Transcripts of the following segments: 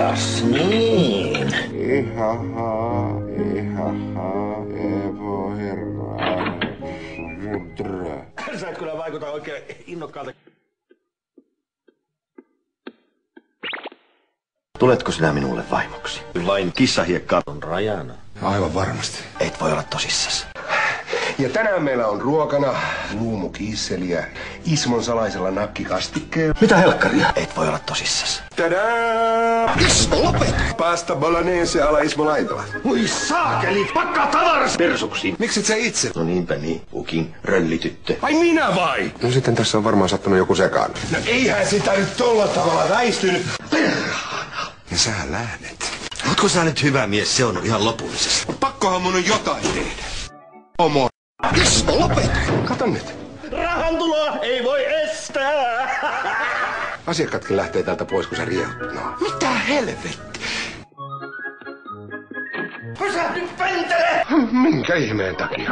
Kas niin. Ihaha, Evo herra, mudra. Sä kyllä vaikuta oikein innokkaalta. Tuletko sinä minulle vaimoksi? Vain kissahiekka on rajana. Aivan varmasti. Et voi olla tosissas. Ja tänään meillä on ruokana luumukiisseliä Ismon salaisella nakkikastikkeella. Mitä helkkaria? Et voi olla tosissas. Tadaa! Ismo, lopeta! Pasta bolognese alla Ismo Laitola. Oi saakeli, pakkaa tavaras persuksiin. Mikset sä itse? No niinpä niin, pukin röllityttö. Ai minä vai? No sitten tässä on varmaan sattunut joku sekaan. No eihän sitä nyt tolla tavalla väistynyt. Ja sä lähdet. Ootko sä nyt hyvä mies, se on ihan lopullisesti. Pakkohan mun on jotain tehdä. Homo. Ismo, lopeta! Kato nyt. Rahantuloa ei voi estää. Asiakkaatkin lähtee täältä pois, kun se riehuttaa. Mitä helvetti? Pysähdy, pentele! Minkä ihmeen takia?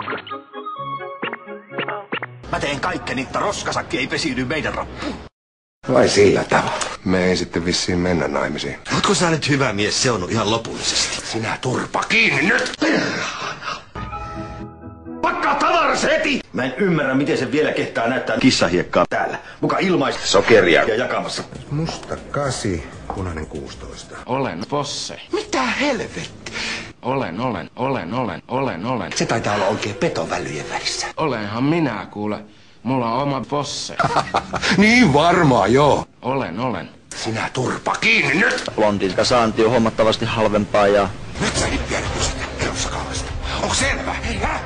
Mä teen kaikkeni, että roskasakki ei pesiydy meidän rappuun. Vai sillä tavalla? Me ei sitten vissiin mennä naimisiin. Ootko sä nyt hyvä mies, se on ihan lopullisesti. Sinä turpa kiinni nyt! Pakkaa tavaras heti! Mä en ymmärrä, miten se vielä kehtaa näyttää kissahiekkaa täällä. Muka ilmaista sokeria ja jakamassa. Musta 8, punainen 16. Olen posse. Mitä helvetti? Olen. Se taitaa olla oikein petovälyjen välissä. Olenhan minä, kuule. Mulla on oma posse. Niin varmaan, joo. Olen. Sinä turpa kiinni nyt! Blondilta saanti on huomattavasti halvempaa ja... Nyt sä hippiä kysytä erossa Kallesta. Onko selvä? Hei, hä?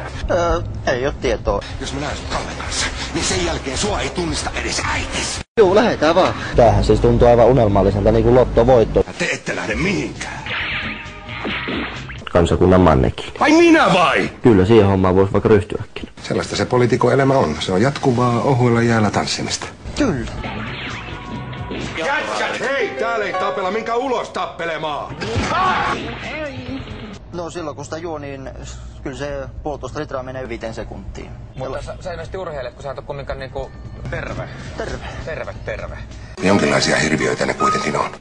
ei oo tietoa. Jos mä näen sut Kallen kanssa, niin sen jälkeen sua ei tunnista edes äitis. Juu, lähetään vaan. Tämähän siis tuntuu aivan unelmalliselta niinku lottovoitto. Te ette lähde mihinkään. Kansakunnan mannekin. Ai minä vai? Kyllä siihen hommaan voisi vaikka ryhtyäkin. Sellaista se poliitikon elämä on. Se on jatkuvaa ohuilla jäällä tanssimista. Kyllä. Jätkät, hei! Täällä ei tapella, minkä ulos tappelemaan! No silloin kun sitä juo, niin kyllä se 1,5 litraa menee 5 sekuntiin. Mutta sä ilmeisesti urheilet, kun sä oot kumminkaan niinku terve. Terve. Terve. Jonkinlaisia hirviöitä ne kuitenkin on.